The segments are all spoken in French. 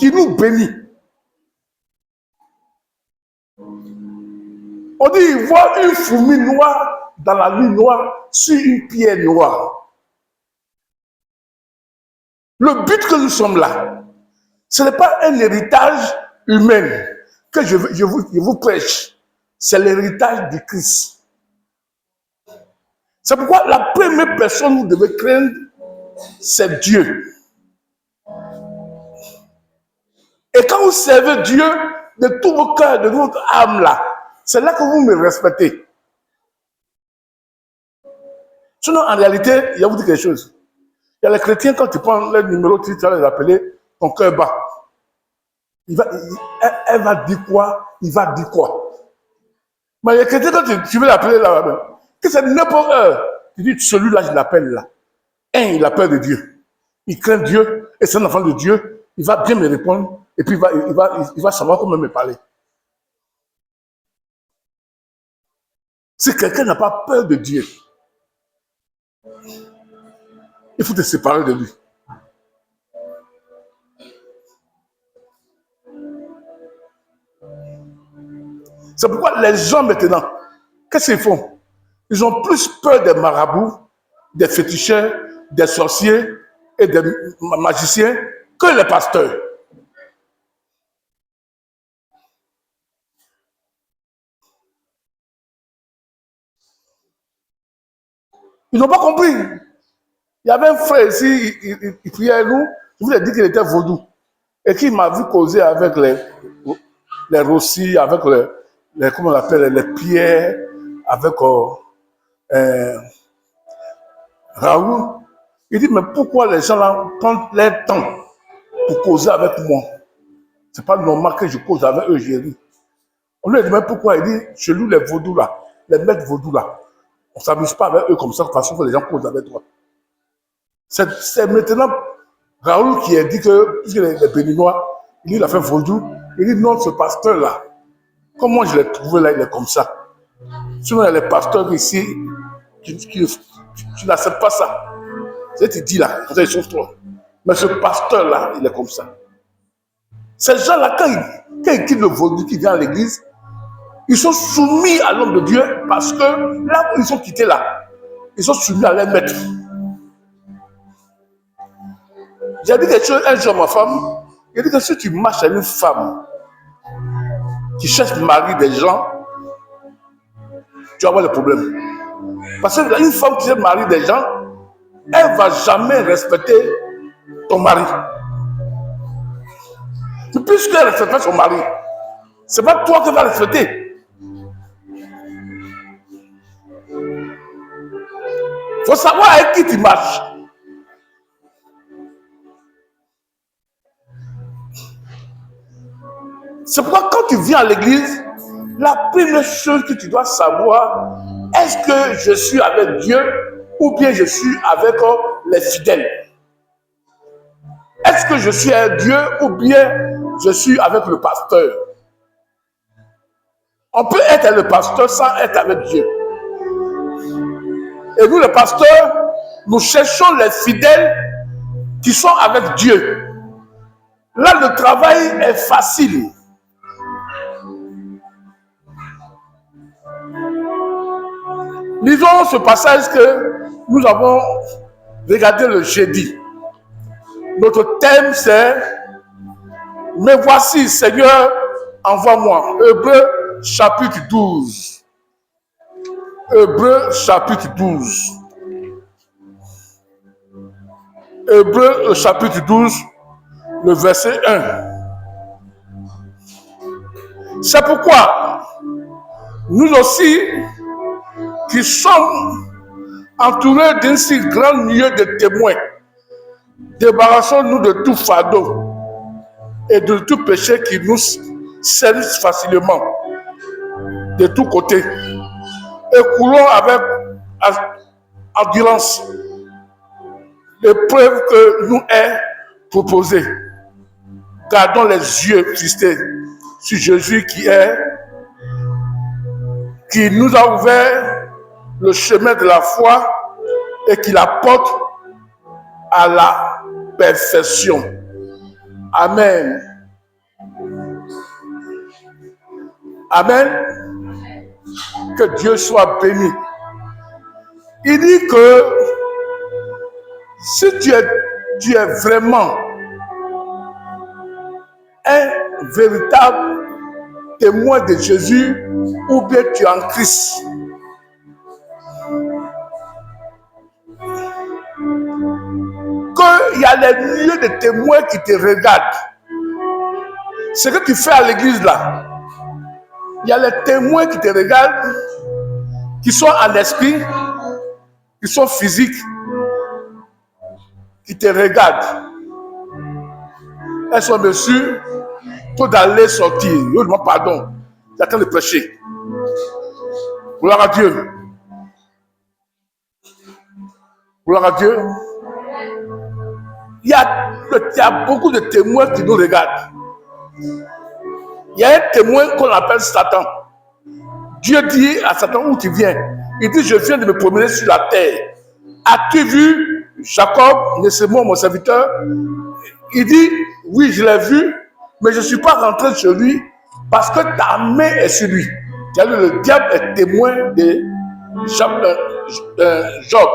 qui nous bénit. On dit, il voit une fourmi noire dans la nuit noire sur une pierre noire. Le but que nous sommes là, ce n'est pas un héritage humain que je vous prêche. C'est l'héritage du Christ. C'est pourquoi la première personne que vous devez craindre, c'est Dieu. Et quand vous servez Dieu de tout vos cœurs, de votre âme là, c'est là que vous me respectez. Sinon, en réalité, il y a vous dire quelque chose. Il y a les chrétiens, quand tu prends leur numéro, tu vas les appeler ton cœur bat. Elle va dire quoi? Il va dire quoi? Mais les chrétiens, quand tu veux l'appeler là, que c'est n'importe heure, tu dis celui-là, je l'appelle là. Il a peur de Dieu. Il craint Dieu et c'est un enfant de Dieu. Il va bien me répondre et puis il va savoir comment me parler. Si quelqu'un n'a pas peur de Dieu, il faut te séparer de lui. C'est pourquoi les gens maintenant, qu'est-ce qu'ils font? Ils ont plus peur des marabouts, des féticheurs, des sorciers et des magiciens que les pasteurs. Ils n'ont pas compris. Il y avait un frère ici, il priait à nous, je vous ai dit qu'il était vaudou. Et qu'il m'a vu causer avec les rossis, avec comment on appelle, les pierres, avec Raoul. Il dit, mais pourquoi les gens là prennent leur temps pour causer avec moi? C'est pas normal que je cause avec eux, j'ai dit. On lui a dit, mais pourquoi? Il dit, chez nous, les vaudous là, les maîtres vaudous là, on ne s'amuse pas avec eux comme ça, de façon que les gens causent avec toi. C'est maintenant Raoul qui a dit que, puisque les Béninois, il a fait vaudou, il dit, non, ce pasteur là, comment je l'ai trouvé là, il est comme ça. Sinon, il y a les pasteurs ici qui n'acceptent pas ça. C'est tu dis là, ils sont toi. Mais ce pasteur là, il est comme ça. Ces gens-là, quand ils quittent le vaudou, qui vient à l'église, ils sont soumis à l'homme de Dieu parce que là où ils sont quittés là, ils sont soumis à leur maître. J'ai dit quelque chose un jour à ma femme, j'ai dit que si tu marches avec une femme qui cherche le mari des gens, tu vas avoir des problèmes. Parce qu'une femme qui cherche le mari des gens, elle ne va jamais respecter ton mari. Puisqu'elle ne respecte pas son mari, ce n'est pas toi qui vas respecter. Il faut savoir avec qui tu marches. C'est pourquoi quand tu viens à l'église, la première chose que tu dois savoir, est-ce que je suis avec Dieu ou bien je suis avec les fidèles? Est-ce que je suis avec Dieu ou bien je suis avec le pasteur? On peut être avec le pasteur sans être avec Dieu. Et nous, les pasteurs, nous cherchons les fidèles qui sont avec Dieu. Là, le travail est facile. Lisons ce passage que nous avons regardé le jeudi. Notre thème c'est « Mais voici, Seigneur, envoie-moi ». Hébreux chapitre 12. Hébreux chapitre 12. Hébreux chapitre 12, le verset 1. C'est pourquoi nous aussi, qui sommes entourés d'une si grande nuée de témoins, débarrassons-nous de tout fardeau et de tout péché qui nous sévissent facilement de tous côtés et courons avec endurance l'épreuve que nous est proposée. Gardons les yeux fixés sur Jésus qui nous a ouvert le chemin de la foi et qui la porte à la perfection. Amen. Amen. Que Dieu soit béni. Il dit que si tu es vraiment un véritable témoin de Jésus, ou bien tu es en Christ, qu'il y a les milliers de témoins qui te regardent. Ce que tu fais à l'église là, il y a les témoins qui te regardent, qui sont en esprit, qui sont physiques, qui te regardent. Elles sont dessus pour d'aller sortir. Je demande pardon. J'attends de prêcher. Gloire à Dieu. Gloire à Dieu. Il y a beaucoup de témoins qui nous regardent. Il y a un témoin qu'on appelle Satan. Dieu dit à Satan, où tu viens? Il dit, je viens de me promener sur la terre. As-tu vu Jacob, laissez-moi mon serviteur? Il dit, oui, je l'ai vu, mais je ne suis pas rentré chez lui parce que ta main est sur lui. Le diable est témoin de Job.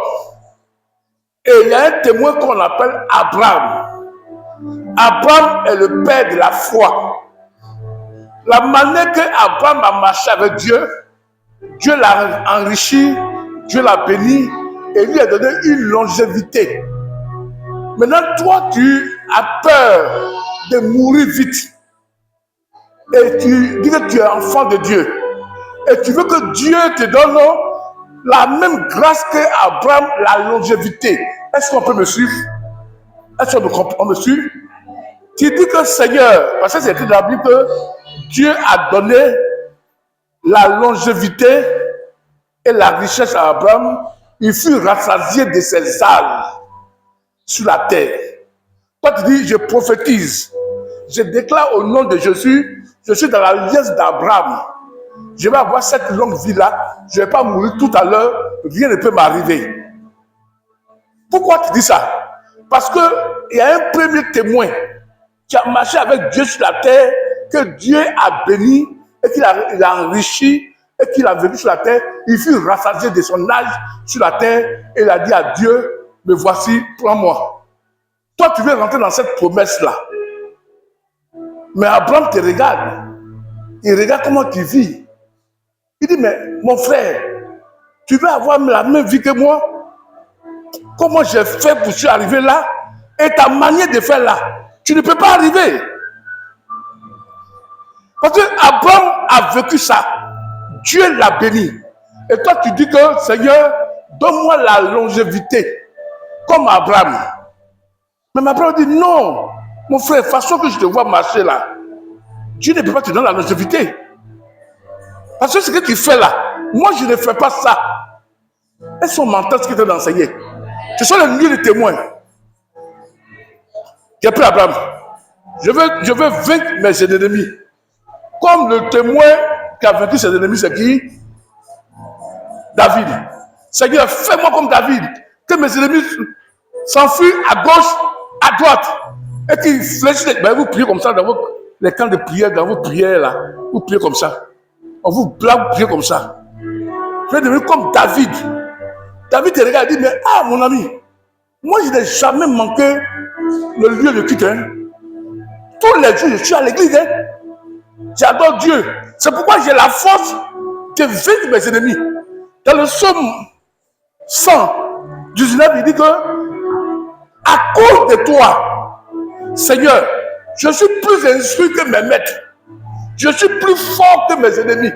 Et il y a un témoin qu'on appelle Abraham. Abraham est le père de la foi. La manière que Abraham a marché avec Dieu, Dieu l'a enrichi, Dieu l'a béni et lui a donné une longévité. Maintenant, toi, tu as peur de mourir vite. Et tu dis que tu es enfant de Dieu. Et tu veux que Dieu te donne la même grâce qu'Abraham, la longévité. Est-ce qu'on peut me suivre? Est-ce qu'on me suit? Tu dis que Seigneur, parce que c'est écrit dans la Bible que Dieu a donné la longévité et la richesse à Abraham. Il fut rassasié de ses âges sur la terre. Toi, tu dis, je prophétise. Je déclare au nom de Jésus, je suis dans la liesse d'Abraham. Je vais avoir cette longue vie-là. Je ne vais pas mourir tout à l'heure. Rien ne peut m'arriver. Pourquoi tu dis ça? Parce qu'il y a un premier témoin qui a marché avec Dieu sur la terre, que Dieu a béni et qu'il a enrichi et qu'il a vécu sur la terre. Il fut rassasié de son âge sur la terre et il a dit à Dieu, me voici, prends-moi. Toi, tu veux rentrer dans cette promesse-là. Mais Abraham te regarde. Il regarde comment tu vis. Il dit, mais mon frère, tu veux avoir la même vie que moi? Comment j'ai fait pour suis arrivé là? Et ta manière de faire là, tu ne peux pas arriver. Parce que Abraham a vécu ça. Dieu l'a béni. Et toi, tu dis que, Seigneur, donne-moi la longévité, comme Abraham. Mais Abraham dit, non, mon frère, façon que je te vois marcher là, Dieu ne peut pas te donner la longévité. Parce que ce que tu fais là, moi je ne fais pas ça. Elles sont mentales ce qui t'ont enseigné. Ce sont les milliers de témoins. J'ai pris Abraham. Je veux vaincre mes ennemis. Comme le témoin qui a vaincu ses ennemis, c'est qui? David. Seigneur, fais-moi comme David. Que mes ennemis s'enfuient à gauche, à droite. Et qu'ils fléchissent. Ben, vous priez comme ça dans les camps de prière, dans vos prières là. Vous priez comme ça. On vous blague, priez comme ça. Je vais devenir comme David. David te regarde et dit, mais mon ami, moi je n'ai jamais manqué le lieu de culte. Hein. Tous les jours, je suis à l'église. Hein. J'adore Dieu. C'est pourquoi j'ai la force de vaincre mes ennemis. Dans le psaume 119, il dit que à cause de toi, Seigneur, je suis plus instruit que mes maîtres. Je suis plus fort que mes ennemis.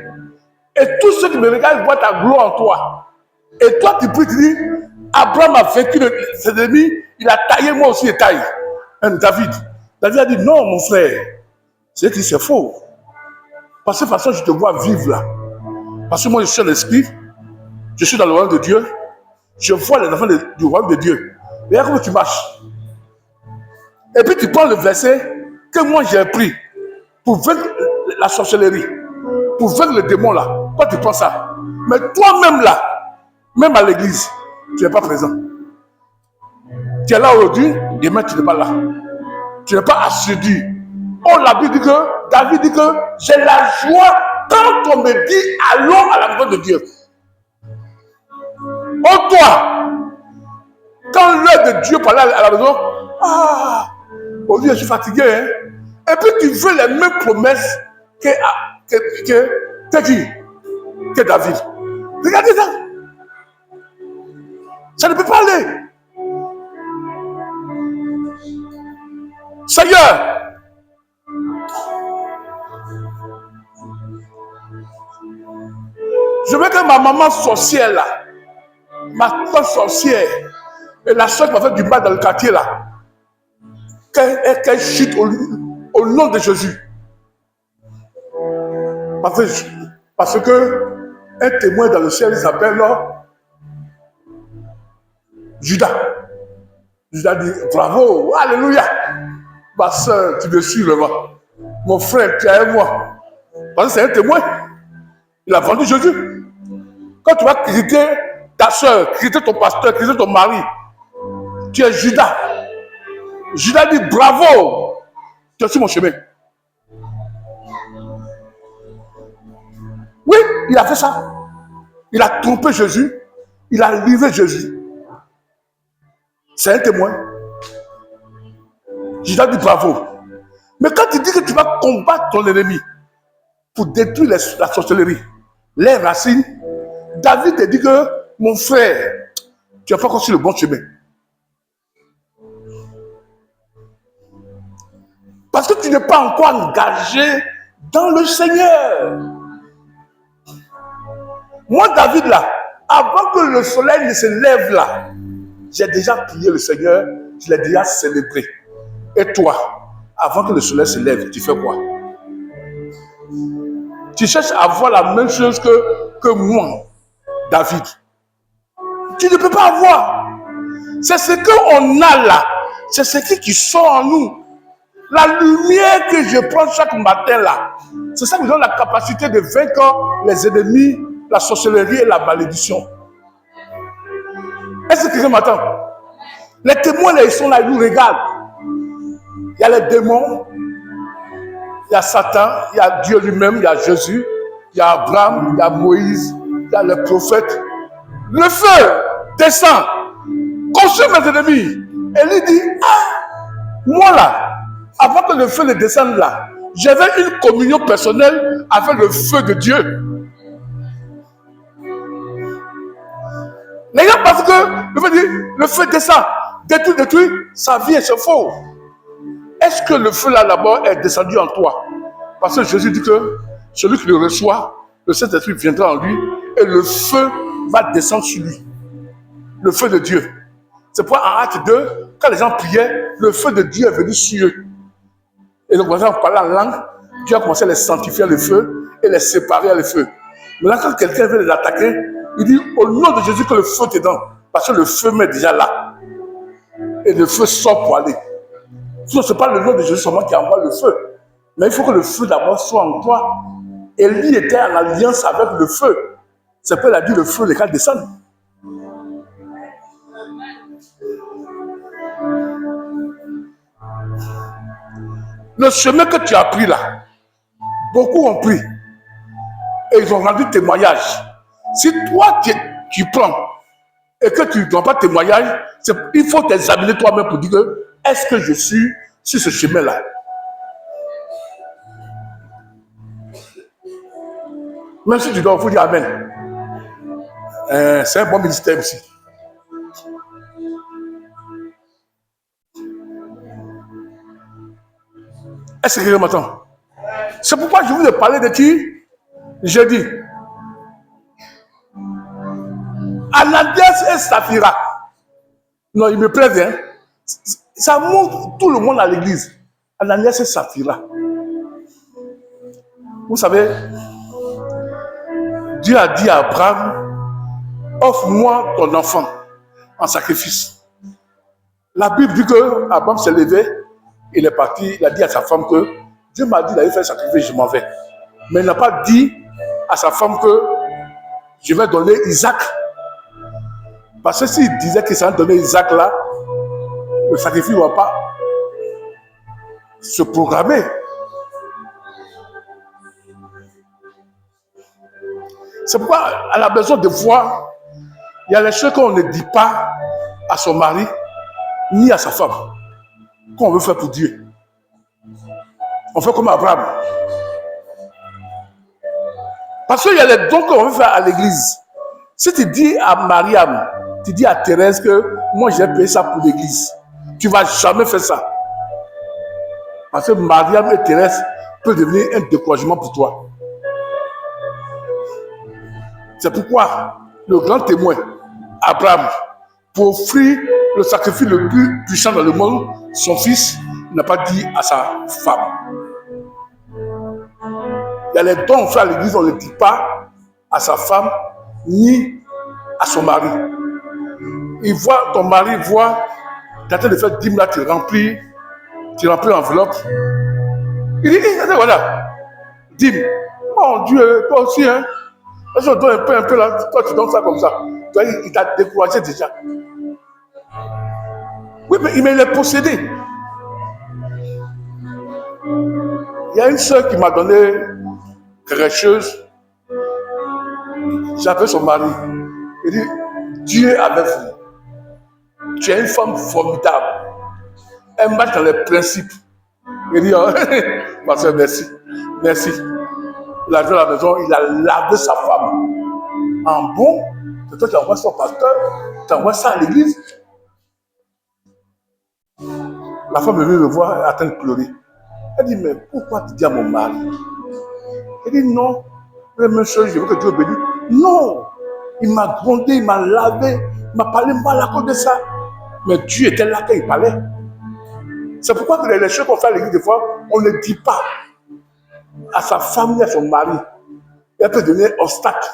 Et tous ceux qui me regardent voient ta gloire en toi. Et toi, tu peux te dire, Abraham a vaincu ses ennemis, il a taillé, moi aussi, et taille. David a dit, non, mon frère, c'est que c'est faux. Parce que de toute façon, je te vois vivre là. Parce que moi, je suis l'esprit, je suis dans le royaume de Dieu, je vois les enfants du royaume de Dieu. Regarde comment tu marches. Et puis tu prends le verset que moi j'ai pris pour vaincre la sorcellerie, pour vaincre le démon là. Toi, tu prends ça. Mais toi-même là, même à l'église, tu n'es pas présent. Tu es là aujourd'hui, demain tu n'es pas là. Tu n'es pas assidu. Oh, la Bible dit que, David dit que j'ai la joie quand on me dit allons à la maison de Dieu, oh toi, quand l'heure de Dieu pour aller à la maison, aujourd'hui je suis fatigué, hein? Et puis tu veux les mêmes promesses que David. Regardez ça. Ça ne peut pas aller. Seigneur, je veux que ma maman sorcière là, ma tante sorcière et la soeur qui m'a fait du mal dans le quartier là, qu'elle chute au nom de Jésus. Parce que un témoin dans le ciel, il s'appelle Judas. Judas dit bravo, alléluia. Ma soeur, tu me suis vraiment. Mon frère, tu es avec moi. Parce que c'est un témoin. Il a vendu Jésus. Quand tu vas critiquer ta soeur, critiquer ton pasteur, critiquer ton mari, tu es Judas. Judas dit bravo, tu es sur mon chemin. Oui, il a fait ça. Il a trompé Jésus. Il a livré Jésus. C'est un témoin. Judas dit bravo. Mais quand tu dis que tu vas combattre ton ennemi pour détruire la sorcellerie, les racines, David te dit que mon frère, tu n'es pas encore sur le bon chemin. Parce que tu n'es pas encore engagé dans le Seigneur. Moi, David, là, avant que le soleil ne se lève là, j'ai déjà prié le Seigneur, je l'ai déjà célébré. Et toi, avant que le soleil se lève, tu fais quoi? Tu cherches à avoir la même chose que moi, David. Tu ne peux pas avoir. C'est ce qu'on a là. C'est ce qui sort en nous. La lumière que je prends chaque matin là, c'est ça qui donne la capacité de vaincre les ennemis, la sorcellerie et la malédiction. Est-ce que quelqu'un m'attend? Les témoins là, ils sont là, ils nous regardent. Il y a les démons, il y a Satan, il y a Dieu lui-même, il y a Jésus, il y a Abraham, il y a Moïse, il y a les prophètes. Le feu descend, consume mes ennemis. Et lui dit, moi là, avant que le feu ne descende là, j'avais une communion personnelle avec le feu de Dieu. Les gens parce que le feu descend, détruit, sa vie est faux. Est-ce que le feu là-bas est descendu en toi? Parce que Jésus dit que celui qui le reçoit, le Saint-Esprit viendra en lui et le feu va descendre sur lui. Le feu de Dieu. C'est pourquoi en Acte 2, quand les gens priaient, le feu de Dieu est venu sur eux. Et donc, quand on parlait en langue, Dieu a commencé à les sanctifier le feu et les séparer le feu. Maintenant, quand quelqu'un veut les attaquer, il dit au nom de Jésus que le feu t'est dans. Parce que le feu met déjà là. Et le feu sort pour aller. Ce n'est pas le nom de Jésus seulement qui envoie le feu. Mais il faut que le feu d'abord soit en toi. Élie était en alliance avec le feu. C'est pourquoi il a dit le feu, les cas descendent. Le chemin que tu as pris là, beaucoup ont pris. Et ils ont rendu témoignage. Si toi tu prends et que tu ne donnes pas témoignage, il faut t'examiner toi-même pour dire que est-ce que je suis sur ce chemin-là? Même si tu dois, il faut dire Amen. C'est un bon ministère aussi. Est-ce que quelqu'un m'entend? C'est pourquoi je voulais parler de qui? Jeudi. Ananias et Saphira. Non, il me plaît, hein. Ça montre tout le monde à l'église. Ananias et Saphira. Vous savez, Dieu a dit à Abraham, offre-moi ton enfant en sacrifice. La Bible dit que Abraham s'est levé, il est parti, il a dit à sa femme que Dieu m'a dit d'aller faire un sacrifice, je m'en vais. Mais il n'a pas dit à sa femme que je vais donner Isaac. Parce que s'il disait qu'il s'allait donner Isaac là, le sacrifice ne va pas se programmer. C'est pourquoi elle a besoin de voir, il y a les choses qu'on ne dit pas à son mari, ni à sa femme, qu'on veut faire pour Dieu. On fait comme Abraham. Parce qu'il y a les dons qu'on veut faire à l'église. Si tu dis à Mariam, tu dis à Thérèse que moi j'ai payé ça pour l'église, tu ne vas jamais faire ça. Parce que Mariam et Thérèse peuvent devenir un découragement pour toi. C'est pourquoi le grand témoin, Abraham, pour offrir le sacrifice le plus puissant dans le monde, son fils, n'a pas dit à sa femme. Il y a les dons qu'on fait à l'église, on ne dit pas à sa femme ni à son mari. Il voit, ton mari voit, tu es en train de faire 10 000, tu remplis l'enveloppe. Il dit, voilà, 10 000. Mon Dieu, toi aussi, hein. Je donne un peu là, toi tu donnes ça comme ça. Toi, il t'a découragé déjà. Oui, mais il est possédé. Il y a une soeur qui m'a donné quelque chose. J'appelle son mari. Il dit, Dieu est avec vous. Tu es une femme formidable. Elle marche dans les principes. Il dit, oh, ma soeur, merci. Merci. Il a joué à la maison, il a lavé sa femme. En bon, c'est toi qui envoies ça au pasteur, tu envoies ça à l'église. La femme est venue me voir, elle est en train de pleurer. Elle dit, mais pourquoi tu dis à mon mari? Elle dit, non, la même chose, je veux que Dieu bénisse. Non, il m'a grondé, il m'a lavé, il m'a parlé mal à cause de ça. Mais Dieu était là quand il parlait. C'est pourquoi que les choses qu'on fait à l'église, des fois, on ne dit pas à sa femme et à son mari. Elle peut devenir obstacle.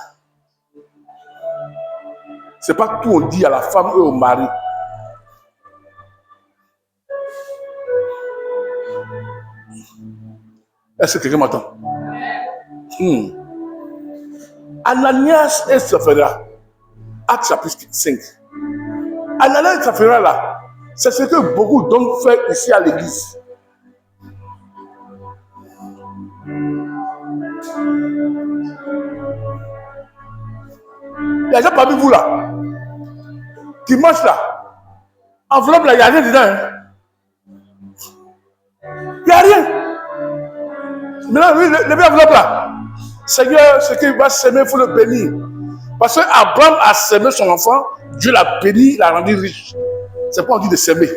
Ce n'est pas tout on dit à la femme et au mari. Est-ce que quelqu'un m'entend? Ananias et Saphira, Acte chapitre 5. Ananias et Saphira là, c'est ce que beaucoup d'hommes font ici à l'église. Il y a des gens parmi vous là, dimanche là, enveloppe là, il n'y a rien dedans. Hein? Il n'y a rien. Maintenant, oui, le enveloppe là, Seigneur, ce qu'il va s'aimer, il faut le bénir. Parce que Abraham a sémé son enfant, Dieu l'a béni, il l'a rendu riche. C'est pas on dit de s'aimer.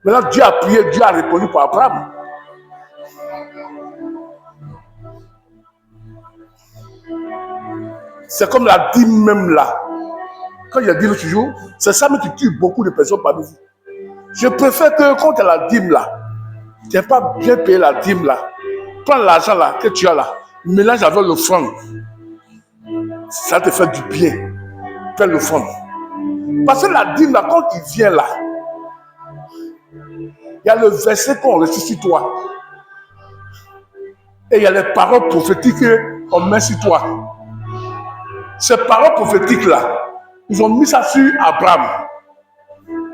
Maintenant, Dieu a prié, Dieu a répondu pour Abraham. C'est comme la dîme même là. Quand il y a dîme toujours, c'est ça qui tue beaucoup de personnes parmi vous. Je préfère que quand tu as la dîme là, tu n'as pas bien payé la dîme là, prends l'argent là que tu as là, mélange avec l'offrande. Ça te fait du bien. Fais l'offrande. Parce que la dîme là, quand tu viens là, il y a le verset qu'on reçoit sur toi. Et il y a les paroles prophétiques qu'on met sur toi. Ces paroles prophétiques là, ils ont mis ça sur Abraham.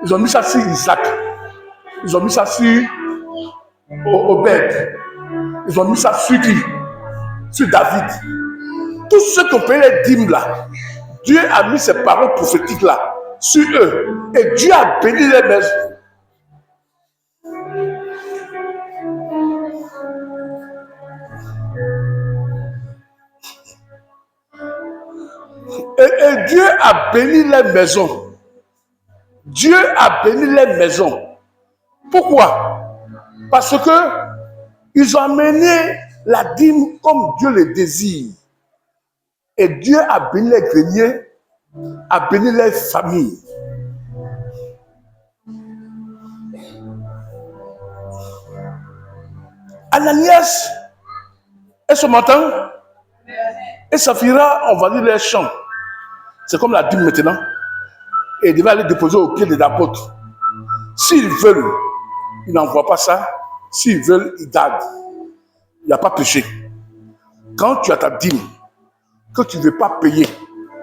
Ils ont mis ça sur Isaac. Ils ont mis ça sur Obed. Ils ont mis ça sur qui? Sur David. Tous ceux qui ont payé les dîmes là, Dieu a mis ces paroles prophétiques là sur eux. Et Dieu a béni les maisons. Et Dieu a béni les maisons. Dieu a béni les maisons. Pourquoi? Parce que ils ont amené la dîme comme Dieu le désire. Et Dieu a béni les greniers, a béni les familles. Ananias et ce matin, et Saphira, on va dire les champs. C'est comme la dîme maintenant. Et il devait aller déposer au pied des apôtres. S'ils veulent, ils n'envoient pas ça. S'ils veulent, ils gardent. Il n'y a pas péché. Quand tu as ta dîme, que tu ne veux pas payer,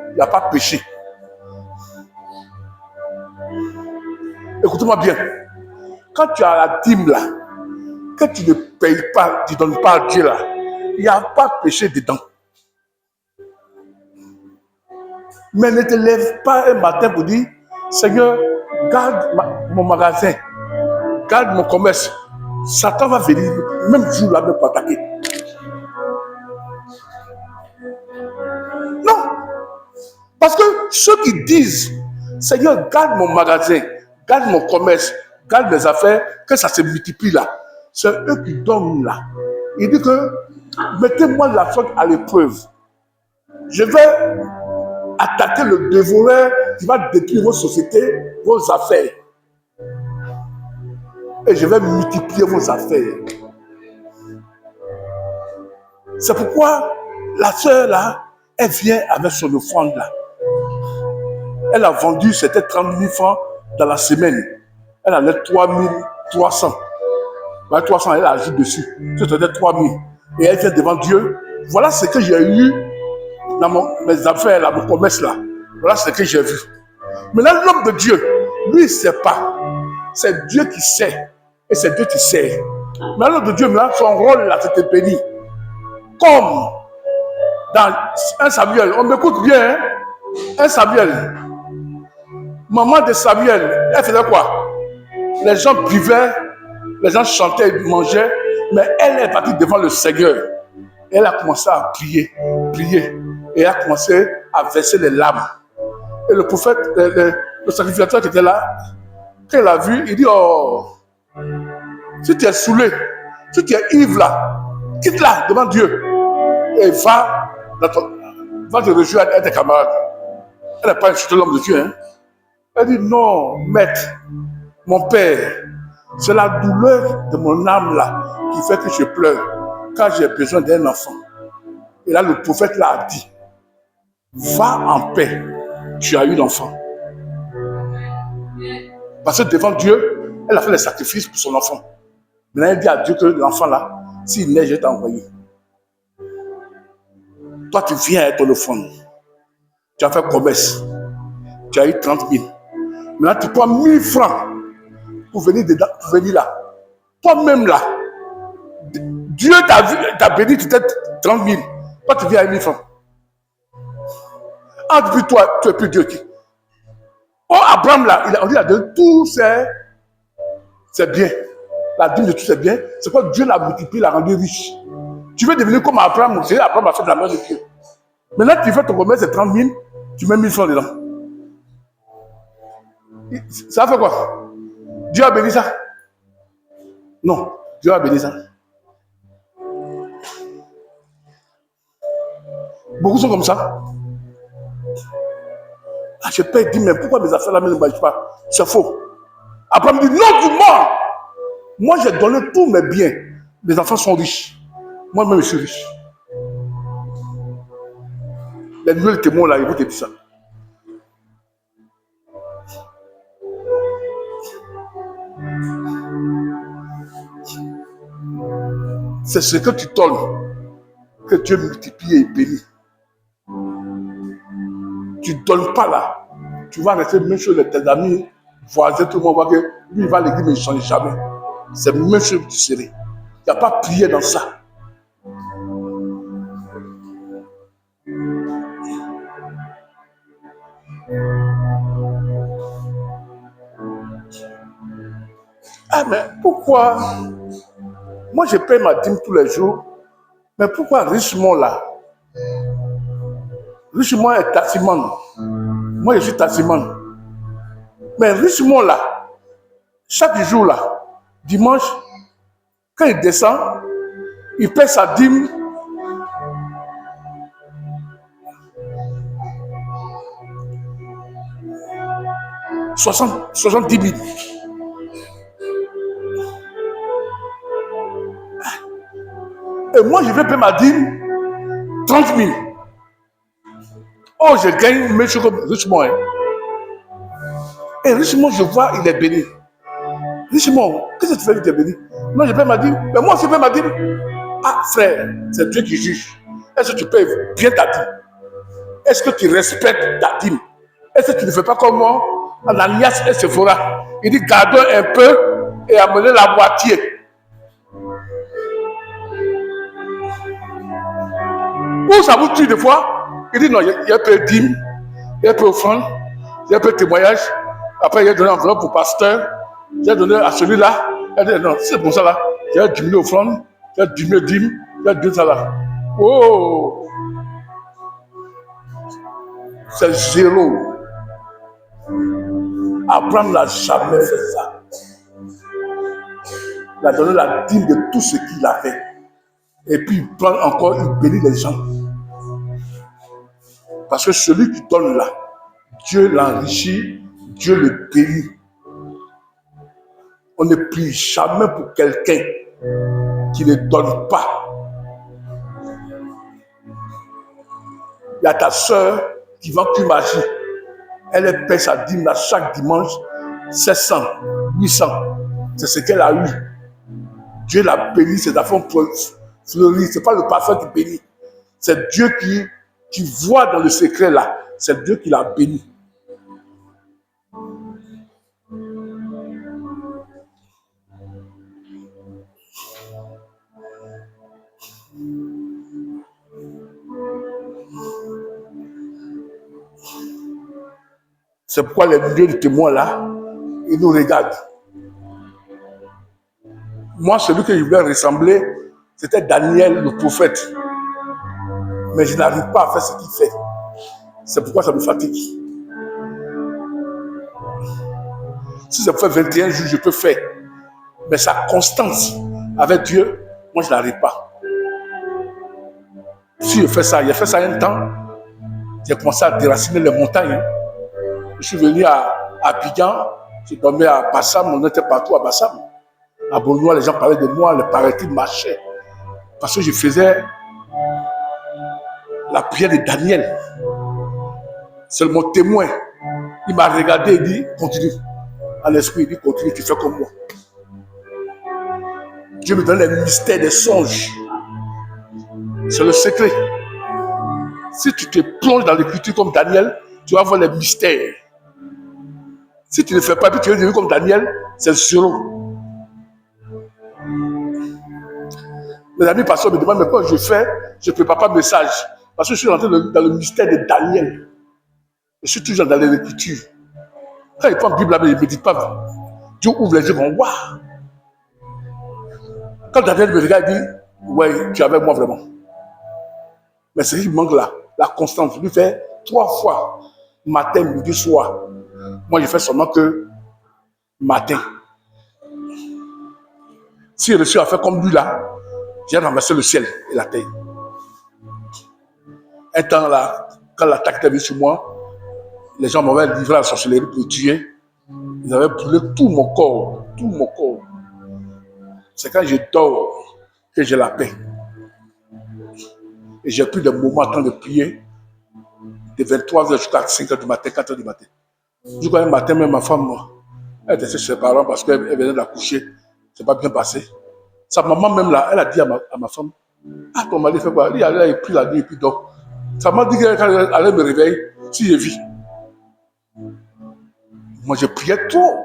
il n'y a pas péché. Écoute-moi bien. Quand tu as la dîme là, que tu ne payes pas, tu ne donnes pas à Dieu là, il n'y a pas péché dedans. Mais ne te lève pas un matin pour dire, Seigneur, garde mon magasin, garde mon commerce. Satan va venir, même jour là, même pour attaquer. Non. Parce que ceux qui disent, Seigneur, garde mon magasin, garde mon commerce, garde mes affaires, que ça se multiplie là, c'est eux qui dorment là. Il dit que, mettez-moi la sorte à l'épreuve. Je vais attaquer le dévoreur qui va détruire vos sociétés, vos affaires. Et je vais multiplier vos affaires. C'est pourquoi la sœur là, elle vient avec son offrande là. Elle a vendu, c'était 30 000 francs dans la semaine. Elle en a 3 300. 300, elle ajoute dessus. C'était 3 000. Et elle vient devant Dieu. Voilà ce que j'ai eu dans mes affaires, là, mon commerce là. Voilà ce que j'ai vu. Maintenant, l'homme de Dieu, lui, il ne sait pas. C'est Dieu qui sait. Et c'est Dieu qui sait. Mais l'homme de Dieu, maintenant, son rôle là, c'était béni. Comme dans 1 Samuel, on m'écoute bien, hein? 1 Samuel. Maman de Samuel, elle faisait quoi? Les gens buvaient, les gens chantaient, ils mangeaient, mais elle est partie devant le Seigneur. Et elle a commencé à prier, prier. Et elle a commencé à verser les larmes. Et le prophète, le sacrificateur qui était là, quand il a vu, il dit, oh, si tu es saoulé, si tu es ivre là, quitte-la devant Dieu. Et va te rejoindre à tes camarades. Elle n'a pas insulté l'homme de Dieu. Hein? Elle dit, non, maître, mon père, c'est la douleur de mon âme là qui fait que je pleure quand j'ai besoin d'un enfant. Et là, le prophète l'a dit, va en paix, tu as eu l'enfant. Parce que devant Dieu, elle a fait les sacrifices pour son enfant. Maintenant, elle dit à Dieu que l'enfant là, s'il naît, je vais t'envoyer. Toi, tu viens avec ton offrande. Tu as fait promesse. Tu as eu 30 000. Maintenant, tu prends 1 000 francs pour venir là. Toi-même là, Dieu t'a béni, tu t'es 30 000. Toi, tu viens à 1 000 francs. Ah, depuis toi, tu es plus Dieu qui. Oh, Abraham là, on dit là, de tout c'est bien. La dîme de tout c'est bien. C'est quoi Dieu l'a multiplié, l'a rendu riche. Tu veux devenir comme Abraham, c'est Abraham a fait de la main de Dieu. Maintenant, tu fais ton commerce, c'est 30 000, tu mets 1 000 francs dedans. Ça fait quoi? Dieu a béni ça? Non, Dieu a béni ça. Beaucoup sont comme ça. Ah, je peux dire, mais pourquoi mes affaires là ne marchent pas? C'est faux. Abraham dit, non, tu mens. Moi, j'ai donné tous mes biens. Mes enfants sont riches. Moi-même, je suis riche. Les nouvelles témoins là, ils vont te dire ça. C'est ce que tu donnes que Dieu multiplie et bénit. Tu ne donnes pas là. Tu vas rester même chose de tes amis, voisins, tout le monde va que lui, il va à l'église, mais il ne change jamais. C'est même chose que tu serais. Il n'y a pas prié dans ça. Ah, mais pourquoi? Moi, je paye ma dîme tous les jours. Mais pourquoi Richemont là? Richemont est Tassimane. Moi, je suis Tassimane. Mais Richemont là, chaque jour là, dimanche, quand il descend, il paie sa dîme. « 70 000. Et moi, je vais payer ma dîme 30 000. Oh, je gagne mes choses comme Richemont. Hein. Et Richemont, je vois, il est béni. Richemont, qu'est-ce que tu fais que tu es béni? Non, je paye ma dîme. Mais moi, je paye ma dîme. Ah, frère, c'est Dieu qui juge. Est-ce que tu payes bien ta dîme? Est-ce que tu respectes ta dîme? Est-ce que tu ne fais pas comme moi? Ananias et Sephora. Il dit, gardons un peu et amenez la moitié. Où ça vous tue des fois? Il dit, non, il y a un peu de dîme. Il a pris offrande, il a pris témoignage. Après, il a donné enveloppe au pasteur. Il a donné à celui-là. Il a dit non, c'est pour ça là. Il a diminué offrande, il a diminué dîme, il a donné ça là. Oh! C'est zéro. Abraham n'a jamais fait ça. Il a donné la dîme de tout ce qu'il avait. Et puis il prend encore, il bénit les gens. Parce que celui qui donne là, Dieu l'enrichit, Dieu le bénit. On ne prie jamais pour quelqu'un qui ne donne pas. Il y a ta soeur qui vend plus magie. Elle paie sa dîme là chaque dimanche, 700, 800. C'est ce qu'elle a eu. Dieu l'a béni, ses affaires fleuries. Ce n'est pas le parfum qui bénit. C'est Dieu qui voit dans le secret là. C'est Dieu qui l'a béni. C'est pourquoi les milliers de témoins là, ils nous regardent. Moi, celui que je voulais ressembler, c'était Daniel, le prophète. Mais je n'arrive pas à faire ce qu'il fait. C'est pourquoi ça me fatigue. Si ça fait 21 jours, je peux faire. Mais sa constance avec Dieu, moi, je n'arrive pas. Si je fais ça, il a fait ça un temps, j'ai commencé à déraciner les montagnes. Je suis venu à Abidjan, j'ai dormi à Bassam, on était partout à Bassam. À Beaunois, les gens parlaient de moi, les paraît-il marchaient. Parce que je faisais la prière de Daniel. C'est mon témoin. Il m'a regardé et dit, continue. À l'esprit, il dit, continue, tu fais comme moi. Dieu me donne les mystères des songes. C'est le secret. Si tu te plonges dans l'écriture comme Daniel, tu vas voir les mystères. Si tu ne fais pas, puis tu veux devenir comme Daniel, c'est zéro. Mes amis pasteurs me demandent, mais quand je fais, je ne prépare pas de message. Parce que je suis rentré dans le mystère de Daniel. Je suis toujours dans l'écriture. Quand il prend la Bible, il ne me dit pas. Dieu ouvre les yeux, on voit. Quand Daniel me regarde, il dit, ouais, tu es avec moi vraiment. Mais ce qui manque là, la constance. Je lui fais 3 fois, matin, midi, soir. Moi, je fais seulement que matin. Si je suis à faire comme lui là, j'ai ramassé le ciel et la terre. Un temps là, quand l'attaque était venue sur moi, les gens m'avaient livré à la sorcellerie pour tuer. Ils avaient brûlé tout mon corps, tout mon corps. C'est quand je dors que j'ai la paix. Et j'ai pris des moments en train de prier, de 23h jusqu'à 5h du matin, 4h du matin. Jusqu'à un matin, même ma femme, elle était chez ses parents parce qu'elle venait d'accoucher. C'est pas bien passé. Sa maman même là, elle a dit à ma femme, ah, ton mari fait quoi? Il a pris la nuit et puis dort. Sa maman dit qu'elle allait me réveiller si je vis. Moi, je priais trop.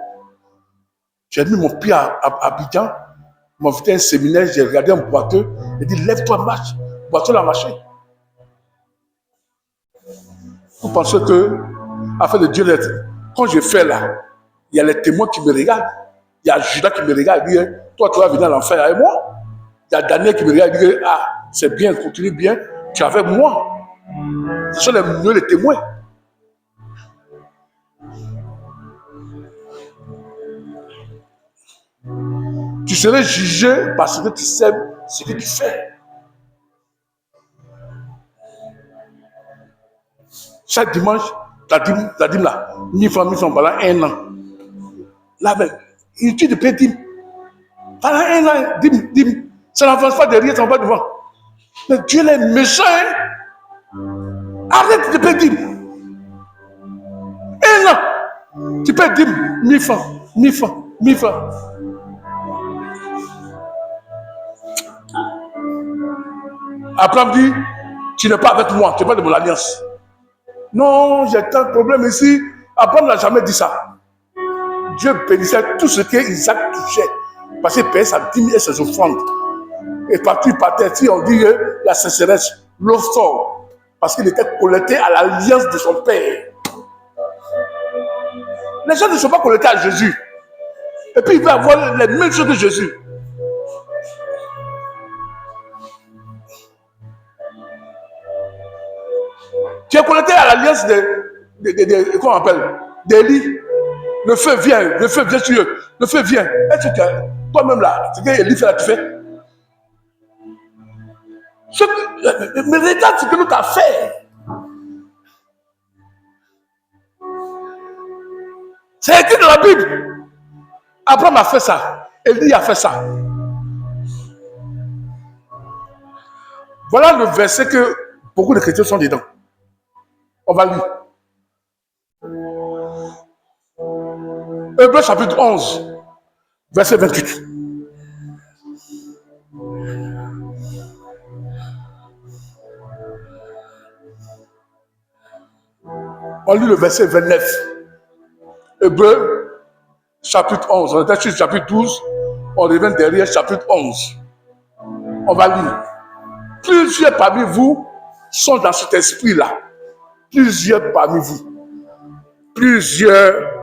J'ai mis mon pied à Abidjan. Moi, j'étais un séminaire, j'ai regardé un boiteux. Il dit, lève-toi, marche. Le boiteux l'a marché. Vous pensez que, afin de Dieu d'être, quand je fais là, il y a les témoins qui me regardent. Il y a Judas qui me regarde et dit, toi, tu vas venir à l'enfer avec moi. Il y a Daniel qui me regarde et dit, ah, c'est bien, continue bien, tu es avec moi. Ce sont les témoins. Tu serais jugé parce que tu sais ce que tu fais. Chaque dimanche, ta dîme là, 1000 francs pendant 1 an. Là, ben, inutile de payer dîme. Pendant 1 an, dîme. Ça n'avance pas derrière, ça va pas devant. Mais Dieu est méchant. Hein? Arrête de payer dîme. 1 an. Tu payes dîme, 1000 francs, 1000 francs, 1000 francs. Abraham dit, tu n'es pas avec moi, tu n'es pas de mon alliance. Non, j'ai tant de problèmes ici. Abraham n'a jamais dit ça. Dieu bénissait tout ce qu'Isaac touchait. Parce qu'il payait sa dîme et ses offrandes. Et partout il partait, si on dit la sécheresse, l'eau sort. Parce qu'il était connecté à l'alliance de son père. Les gens ne sont pas connectés à Jésus. Et puis, ils vont avoir les mêmes choses que Jésus. Tu es connecté à l'alliance comment on appelle, d'Élie. Le feu vient sur eux. Le feu vient. Est-ce que toi-même là, ce qu'Élie fait là, tu fais? Mais regarde ce que nous t'as fait. C'est écrit dans la Bible. Abraham a fait ça. Élie a fait ça. Voilà le verset que beaucoup de chrétiens sont dedans. On va lire. Hébreux chapitre 11, verset 28. On lit le verset 29. Hébreux chapitre 11. On était sur chapitre 12. On revient derrière chapitre 11. On va lire. Plusieurs parmi vous sont dans cet esprit-là. Plusieurs parmi vous. Plusieurs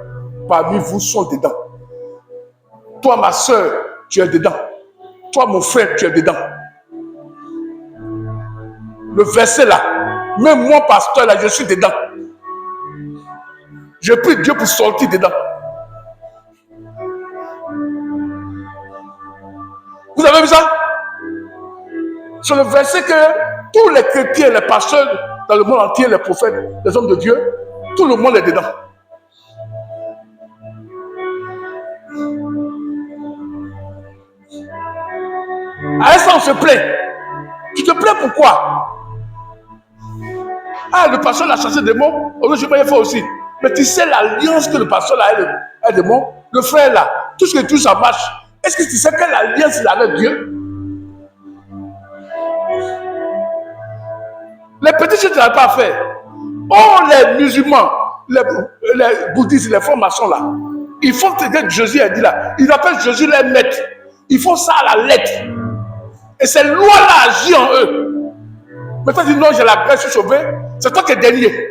parmi vous sont dedans. Toi, ma soeur, tu es dedans. Toi, mon frère, tu es dedans. Le verset là, même moi, pasteur, là, je suis dedans. Je prie Dieu pour sortir dedans. Vous avez vu ça? C'est le verset que tous les chrétiens, les pasteurs dans le monde entier, les prophètes, les hommes de Dieu, tout le monde est dedans. À ça, on se plaint. Tu te plains pourquoi? Ah, le pasteur a chassé des démons. Oh, je vais faire aussi. Mais tu sais l'alliance que le pasteur a avec des démons, le frère là, tout ce que tout ça marche. Est-ce que tu sais quelle alliance il a avec Dieu? Les petits choses que tu n'as pas à faire. Oh, les musulmans, les bouddhistes, les francs-maçons là, ils font ce que Jésus a dit là. Ils appellent Jésus les maîtres. Ils font ça à la lettre. Et cette loi-là agit en eux. Maintenant, tu dis non, j'ai la grâce, je suis sauvé. C'est toi qui es dernier.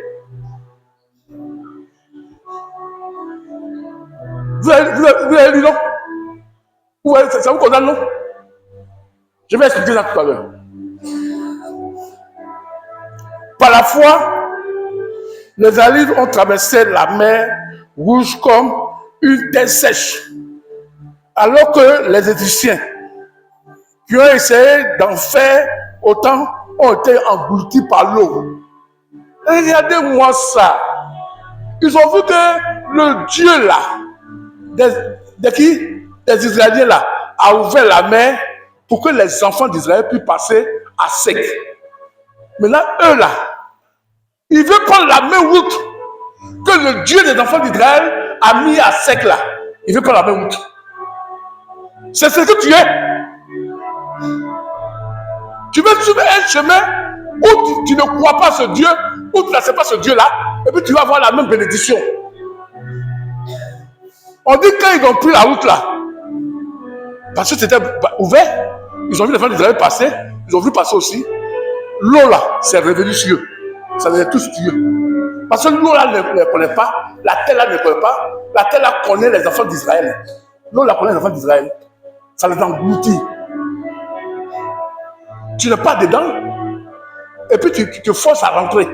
Vous avez lu, non? Ouais, ça vous condamne, non? Je vais expliquer ça tout à l'heure. Par la foi, les Israélites ont traversé la mer Rouge comme une terre sèche. Alors que les Égyptiens, qui ont essayé d'en faire autant, ont été engloutis par l'eau. Regardez-moi ça. Ils ont vu que le Dieu là, des Israéliens là, a ouvert la mer pour que les enfants d'Israël puissent passer à sec. Maintenant, eux là, ils veulent prendre la même route que le Dieu des enfants d'Israël a mis à sec là. Ils veulent prendre la même route. C'est ce que tu es. Tu veux suivre un chemin où tu ne crois pas ce Dieu, où tu n'acceptes pas ce Dieu-là, et puis tu vas avoir la même bénédiction. On dit quand ils ont pris la route là, parce que c'était ouvert, ils ont vu les enfants d'Israël passer, ils ont vu passer aussi. L'eau là, c'est revenu sur eux. Ça les a tous tués. Parce que l'eau là ne les connaît pas, la terre là ne connaît pas, la terre là connaît les enfants d'Israël. L'eau là connaît les enfants d'Israël. Ça les engloutit. Tu n'es pas dedans, et puis tu te forces à rentrer.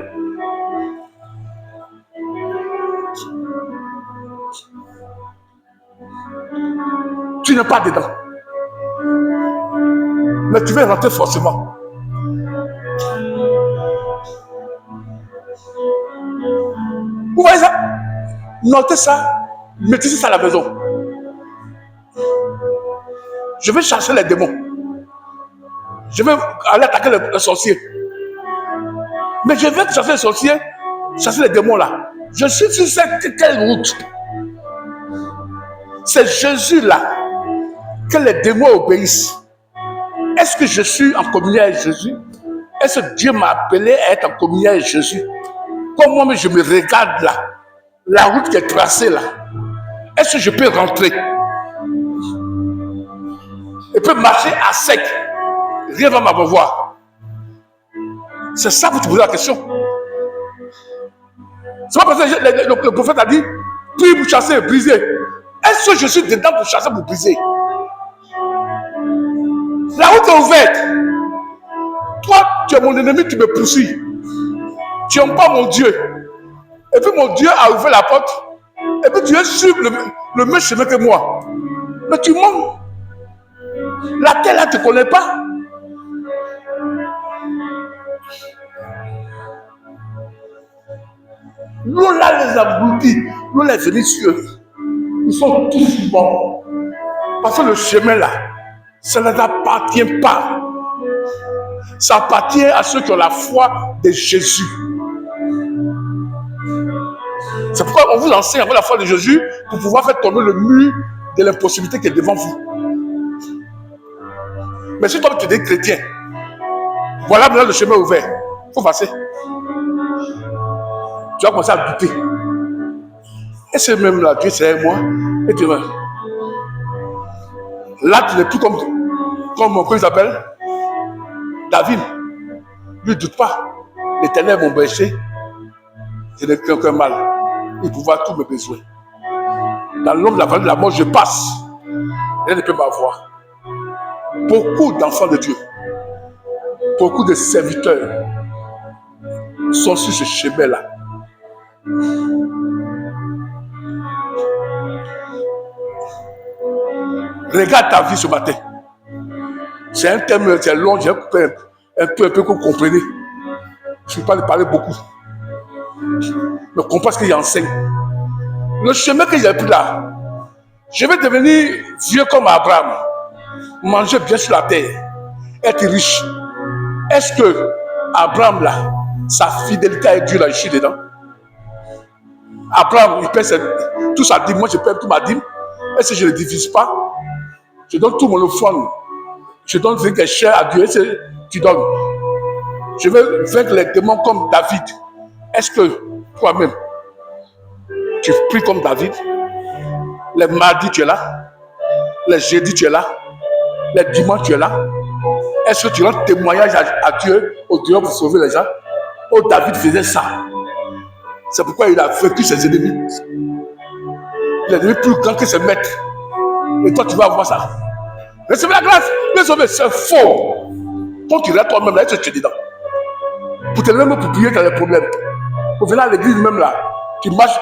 Tu n'es pas dedans. Mais tu veux rentrer forcément. Vous voyez ça? Notez ça, mettez ça à la maison. Je vais chasser les démons. Je vais aller attaquer les sorciers. Mais je vais chasser les sorciers, chasser les démons là. Je suis sur quelle route? C'est Jésus là que les démons obéissent. Est-ce que je suis en communion avec Jésus? Est-ce que Dieu m'a appelé à être en communion avec Jésus? Comme moi-même je me regarde là, la route qui est tracée là, est-ce que je peux rentrer? Je peux marcher à sec. Rien ne va m'avoir. C'est ça que tu poses la question. C'est pas parce que le prophète a dit, prie pour chasser et briser. Est-ce que je suis dedans pour chasser, pour briser? La route est ouverte. Toi, tu es mon ennemi, tu me poursuis. Tu n'aimes pas mon Dieu. Et puis mon Dieu a ouvert la porte. Et puis tu es sur le même chemin que moi. Mais tu mens. La terre là ne te connaît pas. L'eau là les abrutit. L'eau les venue sur eux. Ils sont tous bons. Parce que le chemin là, ça ne t'appartient pas. Ça appartient à ceux qui ont la foi de Jésus. C'est pourquoi on vous enseigne avec la foi de Jésus pour pouvoir faire tomber le mur de l'impossibilité qui est devant vous. Mais si toi tu es chrétien, voilà maintenant le chemin ouvert. Il faut passer. Tu vas commencer à douter. Et c'est même là, Dieu c'est moi. Et tu vas. Là, tu n'es plus comme comment il s'appelle David. Lui, ne doute pas. L'Éternel est mon berger. Je n'ai qu'un mal. Il pourra tous mes besoins. Dans l'ombre de la vallée de la mort, je passe. Elle ne peut pas voir. Beaucoup d'enfants de Dieu, beaucoup de serviteurs sont sur ce chemin-là. Regarde ta vie ce matin. C'est un thème, c'est long, j'ai coupé un peu que vous comprenez. Je ne peux pas parler beaucoup. Mais comprends ce que j'enseigne. Le chemin que j'ai pris là, je vais devenir vieux comme Abraham, manger bien sur la terre, être riche. Est-ce que Abraham là, sa fidélité à Dieu là, je suis dedans? Abraham, il paie tout sa dîme, moi je paie tout ma dîme. Est-ce que je ne le divise pas? Je donne tout mon offrande. Je donne ce qui est cher à Dieu. Est-ce que tu donnes? Je veux vaincre les démons comme David. Est-ce que toi-même, tu pries comme David? Les mardis, tu es là. Les jeudis, tu es là. Les dimanches, tu es là. Est-ce que tu rends témoignage à Dieu, au Dieu pour sauver les gens? Oh, David faisait ça. C'est pourquoi il a vaincu ses ennemis. Il est devenu plus grand que ses maîtres. Et toi, tu vas voir ça. Recevez la grâce. Mais c'est faux. Quand tu restes toi-même là, tu es dedans. Pour te lever, pour prier, tu as des problèmes. Pour venir à l'église même là, tu marches.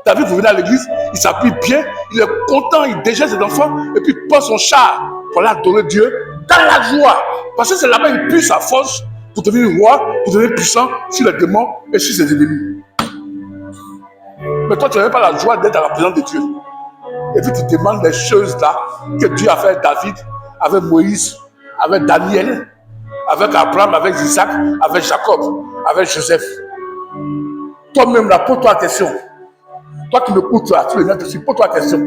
David, pour venir à l'église, il s'appuie bien, il est content, il déjeune ses enfants, et puis il prend son char pour l'adorer Dieu dans la joie. Parce que c'est là-bas qu'il puise sa force pour devenir roi, pour devenir puissant sur les démons et sur ses ennemis. Mais toi, tu n'avais pas la joie d'être à la présence de Dieu. Et puis tu demandes des choses là que Dieu a fait avec David, avec Moïse, avec Daniel, avec Abraham, avec Isaac, avec Jacob, avec Joseph. Toi-même là, pose-toi la question. Toi qui me coûtes là, tu le dessus, pose-toi la question.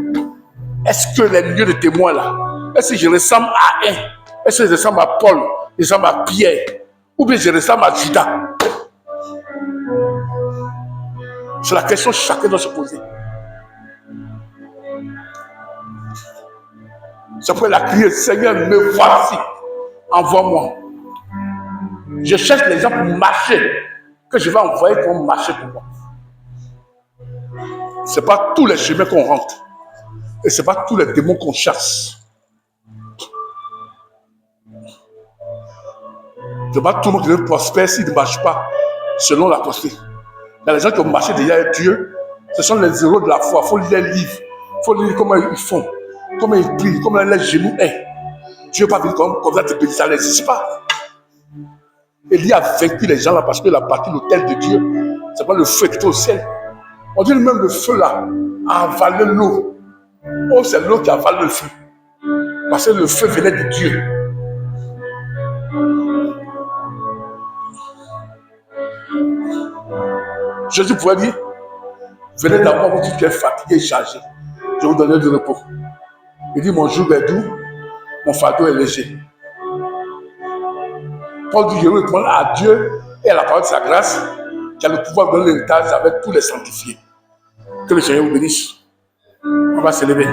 Est-ce que les lieux de témoins là, est-ce que je ressemble à un? Est-ce que je ressemble à Paul? Je ressemble à Pierre? Ou bien je ressemble à Judas? C'est la question que chacun doit se poser. C'est pourquoi il a crié, Seigneur, me voici, envoie-moi. Je cherche les gens pour marcher, que je vais envoyer pour marcher pour moi. Ce n'est pas tous les chemins qu'on rentre. Et ce n'est pas tous les démons qu'on chasse. Ce n'est pas tout le monde qui veut prospérer s'il ne marche pas selon la pensée. Il y a les gens qui ont marché déjà avec Dieu. Ce sont les héros de la foi. Il faut lire les livres. Il faut lire comment ils font. Comment ils prient. Comment les genoux sont. Dieu n'est pas venu comme ça te bénir. Ça n'existe pas. Élie a vaincu les gens là parce qu'il a bâti l'autel de Dieu. Ce n'est pas le feu qui est au ciel. On dit même le feu là a avalé l'eau. Oh, c'est l'eau qui avale le feu. Parce que le feu venait de Dieu. Jésus pouvait dire, venez d'abord vous dites que tu es fatigué et chargé. Je vais vous donner du repos. Il dit, mon joug est doux, mon fardeau est léger. Paul dit, je veux répondre à Dieu et à la parole de sa grâce, qui a le pouvoir de donner l'héritage avec tous les sanctifiés. Que le Seigneur vous bénisse. On va se lever.